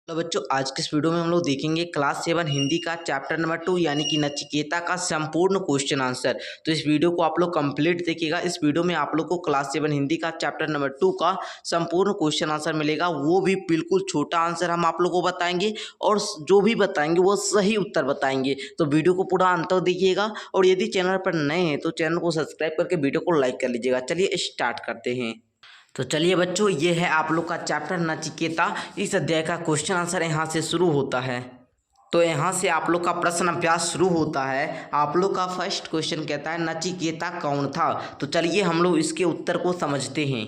तो बच्चों आज के इस वीडियो में हम लोग देखेंगे क्लास 7 हिंदी का चैप्टर नंबर 2 यानी कि नचिकेता का संपूर्ण क्वेश्चन आंसर। तो इस वीडियो को आप लोग कंप्लीट देखिएगा। इस वीडियो में आप लोग को क्लास 7 हिंदी का चैप्टर नंबर 2 का संपूर्ण क्वेश्चन आंसर मिलेगा, वो भी बिल्कुल छोटा आंसर हम आप लोग को बताएंगे और जो भी बताएंगे वो सही उत्तर बताएंगे। तो वीडियो को पूरा अंत तक देखिएगा और यदि चैनल पर नए हैं तो चैनल को सब्सक्राइब करके वीडियो को लाइक कर लीजिएगा। चलिए स्टार्ट करते हैं। तो चलिए बच्चों, ये है आप लोग का चैप्टर नचिकेता। इस अध्याय का क्वेश्चन आंसर यहाँ से शुरू होता है। तो यहाँ से आप लोग का प्रश्न अभ्यास शुरू होता है। आप लोग का फर्स्ट क्वेश्चन कहता है नचिकेता कौन था। तो चलिए हम लोग इसके उत्तर को समझते हैं।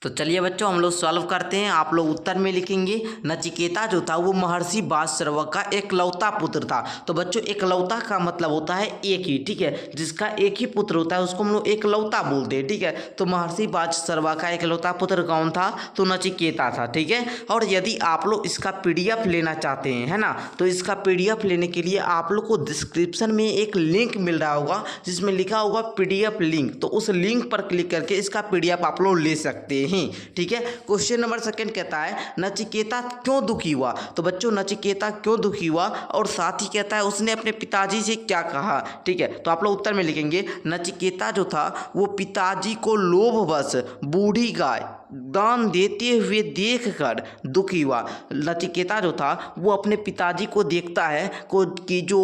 तो चलिए बच्चों हम लोग सॉल्व करते हैं। आप लोग उत्तर में लिखेंगे नचिकेता जो था वो महर्षि व्यासश्रवा का एकलौता पुत्र था। तो बच्चों एकलौता का मतलब होता है एक ही, ठीक है। जिसका एक ही पुत्र होता है उसको हम लोग एकलौता बोलते हैं, ठीक है। तो महर्षि व्यासश्रवा का एकलौता पुत्र कौन था? तो नचिकेता था, ठीक है। और यदि आप लोग इसका PDF लेना चाहते हैं, है ना, तो इसका PDF लेने के लिए आप लोग को डिस्क्रिप्शन में एक लिंक मिल रहा होगा जिसमें लिखा होगा PDF लिंक। तो उस लिंक पर क्लिक करके इसका PDF आप लोग ले सकते हैं, ठीक है। क्वेश्चन नंबर सेकंड कहता है नचिकेता क्यों दुखी हुआ। तो बच्चों नचिकेता क्यों दुखी हुआ और साथ ही कहता है उसने अपने पिताजी से क्या कहा, ठीक है। तो आप लोग उत्तर में लिखेंगे नचिकेता जो था वो पिताजी को लोभवश बूढ़ी गाय दान देते हुए देखकर दुखी हुआ। नचिकेता जो था वो अपने पिताजी को देखता है कि जो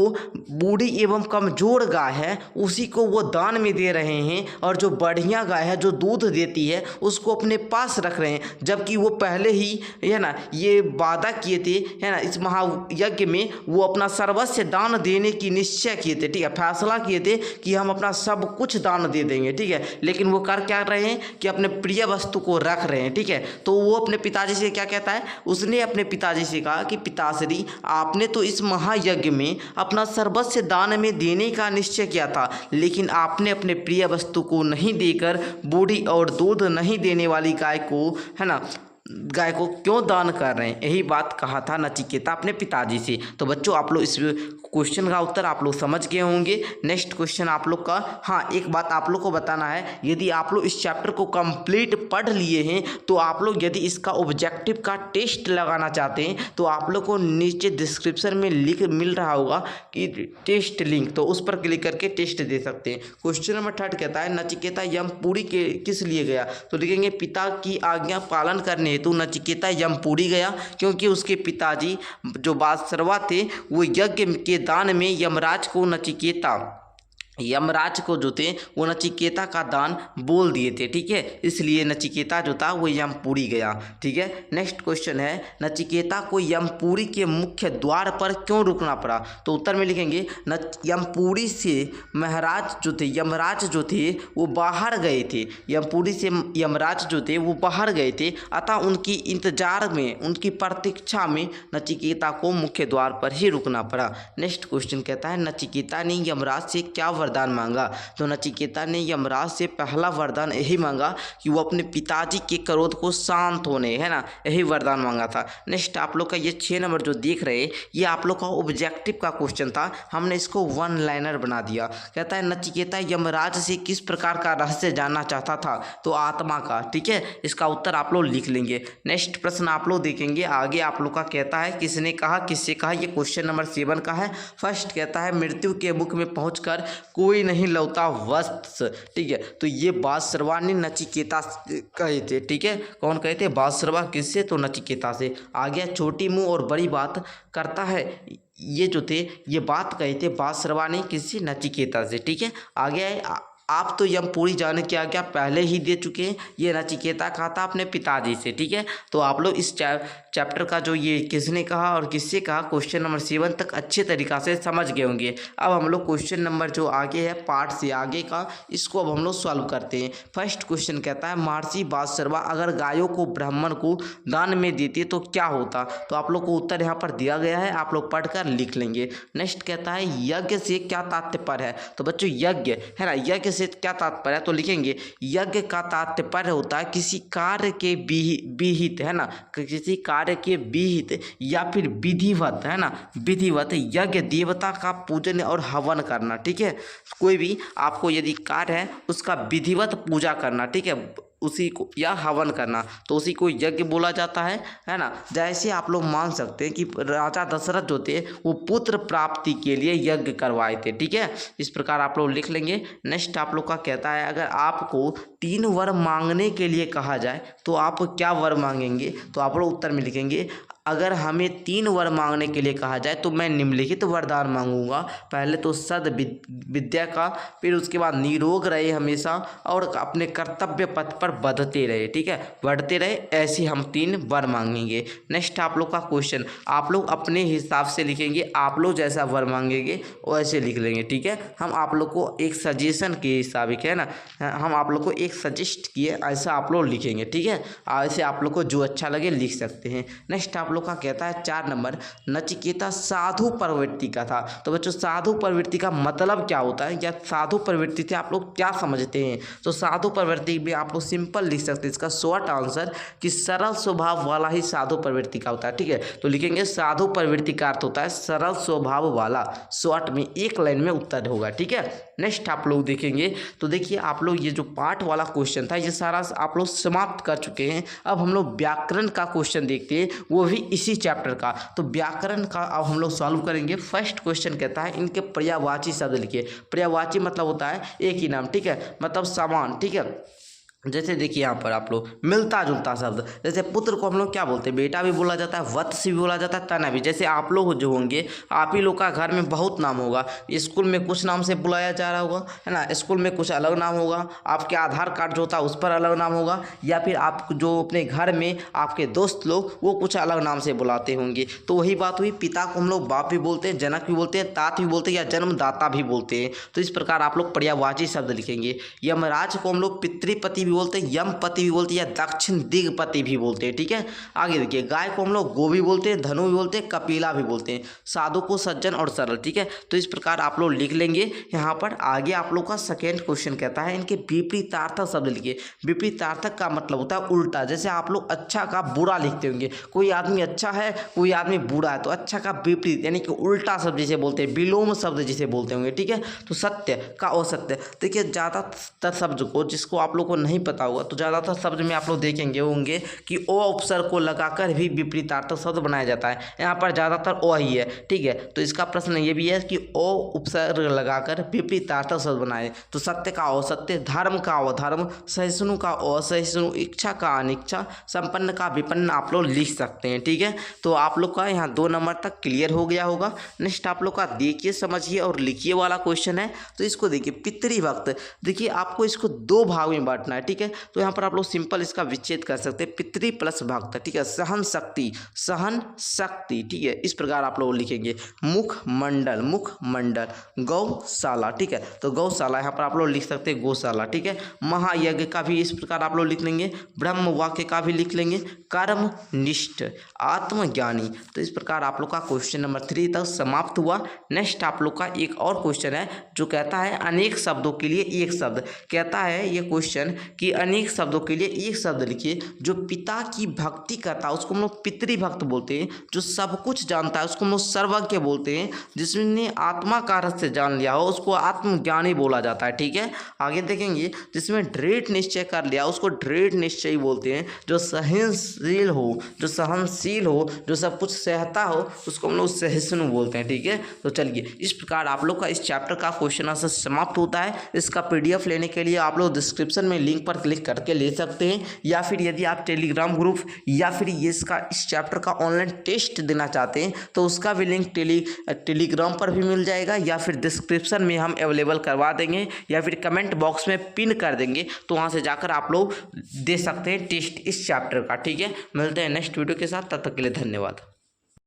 बूढ़ी एवं कमजोर गाय है उसी को वो दान में दे रहे हैं और जो बढ़िया गाय है जो दूध देती है उसको अपने पास रख रहे हैं, जबकि वो पहले ही है ना ये वादा किए थे, है ना, इस महायज्ञ में वो अपना सर्वस्व दान देने की निश्चय किए थे, ठीक है। फैसला किए थे कि हम अपना सब कुछ दान दे देंगे, ठीक है। लेकिन वो कर क्या रहे हैं कि अपने प्रिय वस्तु को रख रहे हैं, ठीक है। तो वो अपने पिताजी से क्या कहता है, उसने अपने पिताजी से कहा कि पिताश्री आपने तो इस महायज्ञ में अपना सर्वस्व दान में देने का निश्चय किया था, लेकिन आपने अपने प्रिय वस्तु को नहीं देकर बूढ़ी और दूध नहीं देने वाली गाय को, है ना, गाय को क्यों दान कर रहे हैं। यही बात कहा था नचिकेता अपने पिताजी से। तो बच्चों आप लोग इस क्वेश्चन का उत्तर आप लोग समझ गए होंगे। नेक्स्ट क्वेश्चन आप लोग का, हाँ एक बात आप लोग को बताना है, यदि आप लोग इस चैप्टर को कंप्लीट पढ़ लिए हैं तो आप लोग यदि इसका ऑब्जेक्टिव का टेस्ट लगाना चाहते हैं तो आप लोग को नीचे डिस्क्रिप्शन में लिंक मिल रहा होगा कि टेस्ट लिंक, तो उस पर क्लिक करके टेस्ट दे सकते हैं। क्वेश्चन नंबर 3 कहता है नचिकेता यमपुरी के किस लिए गया। तो लिखेंगे पिता की आज्ञा पालन करने हेतु नचिकेता यमपुरी गया, क्योंकि उसके पिताजी जो व्यासश्रवा थे वो यज्ञ के दान में यमराज को जो थे वो नचिकेता का दान बोल दिए थे, ठीक है। इसलिए नचिकेता जो था वो यमपुरी गया, ठीक है। नेक्स्ट क्वेश्चन है नचिकेता को यमपुरी के मुख्य द्वार पर क्यों रुकना पड़ा। तो उत्तर में लिखेंगे यमपुरी से यमराज जो थे वो बाहर गए थे। यमपुरी से यमराज जो थे वो बाहर गए थे, अतः उनकी इंतजार में, उनकी प्रतीक्षा में नचिकेता को मुख्य द्वार पर ही रुकना पड़ा। नेक्स्ट क्वेश्चन कहता है नचिकेता ने यमराज से क्या वरदान मांगा। तो नचिकेता ने यमराज से पहला वरदान यही मांगा कि वो अपने पिताजी के क्रोध को शांत होने, है ना, यही वरदान मांगा था। नेक्स्ट आप लोग का ये 6 नंबर जो देख रहे हैं ये आप लोग का ऑब्जेक्टिव का क्वेश्चन था, हमने इसको 1 लाइनर बना दिया। कहता है नचिकेता यमराज से किस प्रकार का रहस्य जानना चाहता था। तो आत्मा का, ठीक है। इसका उत्तर आप लोग लिख लेंगे। नेक्स्ट प्रश्न आप लोग देखेंगे आगे आप लोग का कहता है किसने कहा किससे कहा। ये क्वेश्चन नंबर 7 का है। फर्स्ट कहता है मृत्यु के मुख में पहुंचकर कोई नहीं लौटा वत्स, ठीक है। तो ये व्यासश्रवा ने नचिकेता कहे थे, ठीक है। कौन कहे थे? व्यासश्रवा। किससे? तो नचिकेता से। आ गया छोटी मुंह और बड़ी बात करता है, ये जो थे ये बात कहे थे व्यासश्रवा ने किससे? नचिकेता से, ठीक है। आ गया है आप तो यमपुरी जाने की आज्ञा पहले ही दे चुके हैं, ये नचिकेता कहा था अपने पिताजी से, ठीक है। तो आप लोग इस चैप्टर का जो ये किसने कहा और किससे कहा क्वेश्चन नंबर 7 तक अच्छे तरीक़ा से समझ गए होंगे। अब हम लोग क्वेश्चन नंबर जो आगे है पार्ट से आगे का, इसको अब हम लोग सॉल्व करते हैं। फर्स्ट क्वेश्चन कहता है महर्षि व्यासश्रवा अगर गायों को ब्राह्मण को दान में देते तो क्या होता। तो आप लोग को उत्तर यहाँ पर दिया गया है, आप लोग पढ़कर लिख लेंगे। नेक्स्ट कहता है यज्ञ से क्या तात्पर्य है। तो बच्चों यज्ञ, है ना, यज्ञ से क्या तात्पर्य है। तो लिखेंगे यज्ञ का तात्पर्य होता है किसी कार्य के विहित, है ना, किसी कार्य के विहित या फिर विधिवत, है ना, विधिवत यज्ञ देवता का पूजन और हवन करना, ठीक है। कोई भी आपको यदि कार्य है उसका विधिवत पूजा करना, ठीक है, उसी को, या हवन करना तो उसी को यज्ञ बोला जाता है ना। जैसे आप लोग मान सकते हैं कि राजा दशरथ जो थे वो पुत्र प्राप्ति के लिए यज्ञ करवाए थे, ठीक है। इस प्रकार आप लोग लिख लेंगे। नेक्स्ट आप लोग का कहता है अगर आपको 3 वर मांगने के लिए कहा जाए तो आप क्या वर मांगेंगे, तो आप लोग उत्तर में लिखेंगे अगर हमें 3 वर मांगने के लिए कहा जाए तो मैं निम्नलिखित वरदान मांगूंगा। पहले तो सद विद्या का, फिर उसके बाद निरोग रहे हमेशा और अपने कर्तव्य पथ पर बढ़ते रहे, ठीक है, बढ़ते रहे, ऐसे हम 3 वर मांगेंगे। नेक्स्ट आप लोग का क्वेश्चन आप लोग अपने हिसाब से लिखेंगे, आप लोग जैसा वर मांगेंगे वैसे लिख लेंगे, ठीक है। हम आप लोग को एक सजेशन के हिसाब है ना, हम आप लोग को एक सजेस्ट किए ऐसा आप लोग लिखेंगे, ठीक है। ऐसे आप लोग को जो अच्छा लगे लिख सकते हैं। नेक्स्ट आप लोग का कहता है 4 नंबर, नचिकेता साधु प्रवृत्ति का था। तो बच्चों साधु प्रवृत्ति का मतलब क्या होता है, या साधु प्रवृत्ति से आप लोग क्या समझते हैं। तो साधु प्रवृत्ति भी आप लोग सिंपल लिख सकते हैं, इसका शॉर्ट आंसर कि सरल स्वभाव वाला ही साधु प्रवृत्ति का होता है, ठीक है। तो लिखेंगे साधु प्रवृत्ति का अर्थ होता है सरल स्वभाव वाला, शॉर्ट में एक लाइन में उत्तर होगा, ठीक है। नेक्स्ट आप लोग देखेंगे तो देखिए आप लोग ये जो पार्ट वाला क्वेश्चन था ये सारा आप लोग समाप्त कर चुके हैं। अब हम लोग व्याकरण का क्वेश्चन देखते हैं, वो भी इसी चैप्टर का। तो व्याकरण का अब हम लोग सॉल्व करेंगे। फर्स्ट क्वेश्चन कहता है इनके पर्यायवाची शब्द लिखिए। पर्यायवाची मतलब होता है एक ही नाम, ठीक है, मतलब समान, ठीक है। जैसे देखिए यहाँ पर आप लोग मिलता जुलता शब्द, जैसे पुत्र को हम लोग क्या बोलते हैं, बेटा भी बोला जाता है, वत्स भी बोला जाता है, तना भी। जैसे आप लोग जो होंगे आप ही लोग का घर में बहुत नाम होगा, स्कूल में कुछ नाम से बुलाया जा रहा होगा, है ना, स्कूल में कुछ अलग नाम होगा, आपके आधार कार्ड जो होता है उस पर अलग नाम होगा, या फिर आप जो अपने घर में आपके दोस्त लोग वो कुछ अलग नाम से बुलाते होंगे। तो वही बात हुई, पिता को हम लोग बाप भी बोलते हैं, जनक भी बोलते हैं, तात भी बोलते हैं, या जन्मदाता भी बोलते हैं। तो इस प्रकार आप लोग पर्यायवाची शब्द लिखेंगे। यमराज को हम लोग पितृपति भी बोलते हैं, यमपति भी बोलते हैं, या दक्षिण दिग्पति भी बोलते हैं, ठीक है। आगे देखिए गाय को हम लोग गो भी बोलते हैं, धनु भी बोलते हैं, कपिला भी बोलते हैं, साधु को सज्जन और सरल, ठीक है। तो इस प्रकार आप लोग लिख लेंगे। यहाँ पर आगे आप लोग का सेकेंड क्वेश्चन कहता है इनके विपरीतार्थक शब्द लिखिए। विपरीतार्थक का मतलब होता है उल्टा। जैसे आप लोग अच्छा का बुरा लिखते होंगे, कोई आदमी अच्छा है कोई आदमी बुरा है, तो अच्छा का विपरीत यानी कि उल्टा शब्द जिसे बोलते हैं, विलोम शब्द जिसे बोलते होंगे, ठीक है। तो सत्य का असत्य। देखिए ज़्यादातर शब्द को जिसको आप लोग को नहीं पता होगा तो ज़्यादातर शब्द में आप लोग देखेंगे होंगे कि ओ उपसर्ग को लगाकर भी विपरीतार्थक शब्द बनाया जाता है। यहाँ पर ज़्यादातर ओ ही है, ठीक है। तो इसका प्रश्न ये भी है कि ओ उपसर्ग लगाकर विपरीतार्थक शब्द बनाए। तो सत्य का असत्य, धर्म का अधर्म, सहिष्णु का असहिष्णु, इच्छा का अनिच्छा, संपन्न का विपन्न आप लोग लिख सकते हैं, ठीक है। तो आप लोग का यहाँ 2 नंबर तक क्लियर हो गया होगा। नेक्स्ट आप लोग का देखिए समझिए और लिखिए वाला क्वेश्चन है। तो इसको देखिए पितृभक्त, देखिए आपको इसको 2 भाग में बांटना है, ठीक है। तो यहाँ पर आप लोग सिंपल इसका विच्छेद कर सकते हैं, पितृ प्लस भक्त, ठीक है। सहन शक्ति, सहन शक्ति, ठीक है। इस प्रकार आप लोग लिखेंगे। मुख मंडल, मुख मंडल, गौशाला, ठीक है। तो गौशाला यहाँ पर आप लोग लिख सकते हैं गौशाला, ठीक है। महायज्ञ का भी इस प्रकार आप लोग लिख लेंगे। ब्रह्म वाक्य का भी लिख लेंगे। कर्म निष्ठ, आत्मज्ञानी। तो इस प्रकार आप लोग का क्वेश्चन नंबर 3 तक समाप्त हुआ। नेक्स्ट आप लोग का एक और क्वेश्चन है जो कहता है अनेक शब्दों के लिए एक शब्द। कहता है ये क्वेश्चन कि अनेक शब्दों के लिए एक शब्द लिखिए। जो पिता की भक्ति करता है उसको हम लोग पितृभक्त बोलते हैं। जो सब कुछ जानता है उसको हम लोग सर्वज्ञ बोलते हैं। जिसने आत्मा का रहस्य जान लिया हो उसको आत्मज्ञानी बोला जाता है, ठीक है। आगे देखेंगे जिसमें दृढ़ निश्चय कर लिया उसको दृढ़ निश्चयी बोलते हैं। जो सहनशील हो, जो सहनशील हो, जो सब कुछ सहता हो उसको हम लोग सहिष्णु बोलते हैं, ठीक है। तो चलिए इस प्रकार आप लोग का इस चैप्टर का क्वेश्चन आंसर समाप्त होता है। इसका PDF लेने के लिए आप लोग डिस्क्रिप्शन में लिंक पर क्लिक करके ले सकते हैं, या फिर यदि आप टेलीग्राम ग्रुप या फिर इसका इस चैप्टर का ऑनलाइन टेस्ट देना चाहते हैं तो उसका भी लिंक टेलीग्राम पर भी मिल जाएगा, या फिर डिस्क्रिप्शन में हम अवेलेबल करवा देंगे, या फिर कमेंट बॉक्स में पिन कर देंगे। तो वहाँ से जाकर आप लोग दे सकते हैं टेस्ट इस चैप्टर का, ठीक है। मिलते हैं नेक्स्ट वीडियो के साथ, तब तक के लिए धन्यवाद।